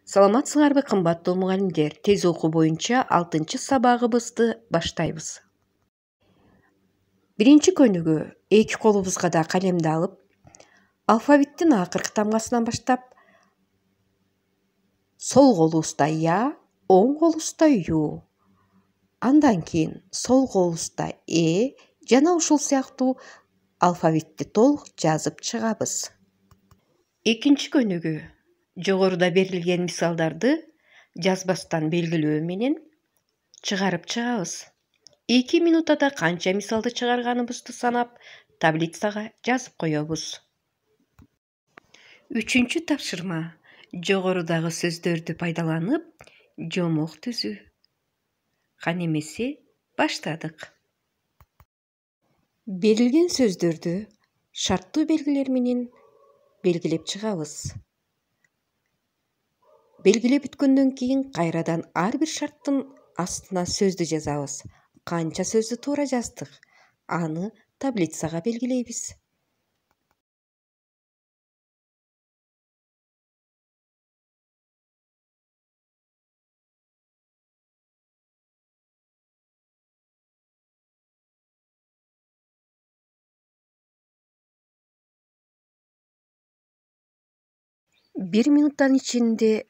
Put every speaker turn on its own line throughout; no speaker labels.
Саламатсыңарбы кымбаттуу мугалимдер? Тез окуу боюнча 6-сабагыбызды баштайбыз. Биринчи көнүгүү 2 колубузга да калемди алып, алфавиттин акыркы тамгасынан баштап сол колубузда я, оң колубузда ю. Андан кийин сол колубузда жана ушул сыяктуу алфавитти толук жазып чыгабыз. Экинчи көнүгүү жогоруда берилген мисалдарды жазбастан белгилөө менен чыгарып чыгабыз. 2 минутада канча мисалды чыгарганыбызды санап, таблицага жазып коебуз. Үчүнчү тапшырма. Жогорудагы сөздөрдү пайдаланып, жомок түзүү. Кана эмесе баштадык. Берилген сөздөрдү шарттуу белгилер менен белгилеп чыгабыз. Белгилеп бүткөндөн кийин кайрадан ар бир шарттын астына сөздү жазабыз. Канча сөздү туура жаздык, аны таблицага белгилейбиз. Бир минуттан ичинде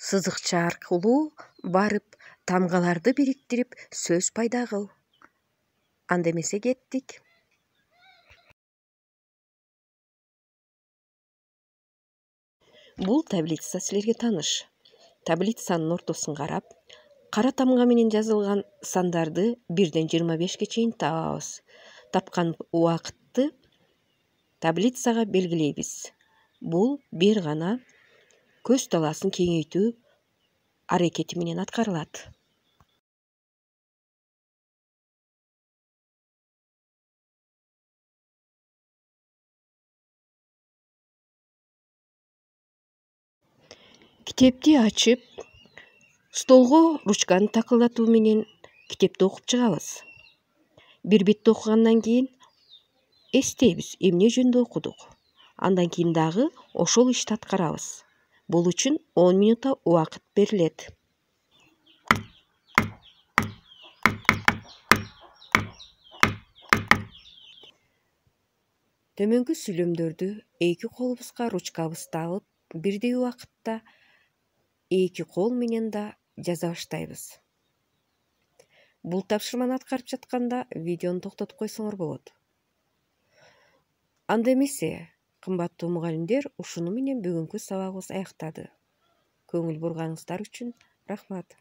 сызыкча аркылуу барып, тамгаларды бириктирип, сөз пайда кыл. Анда эмесе кеттик. Бул таблица силерге тааныш. Таблицанын ортосун карап, кара тамга менен жазылган сандарды 1ден 25ге чейин табабыз. Тапкан убакытты таблицага белгилейбиз. Бул бир гана көз талаасын кеңейтүү аракети менен аткарылат. Китепти ачып, столго ручканы такылдатуу менен китепти окуп чыгабыз. Бир бетти окугандан кийин эстейбиз, эмне жөнүндө окудук. Андан кийин дагы ошол ишти аткарабыз. Бул үчүн 10 минутта убакыт берилет. Төмөнкү сүйлөмдөрдү 2 колубузга ручкабызды алып, бирдей убакытта 2 кол менен да жаза баштайбыз. Бул тапшырманы аткарып жатканда видеону токтотуп койсоңор болот. Анда эмесе, кымбаттуу мугалимдер, ушуну менен бүгүнкү сабагыбыз аяктады. Көңүл бурганыңыздар үчүн рахмат.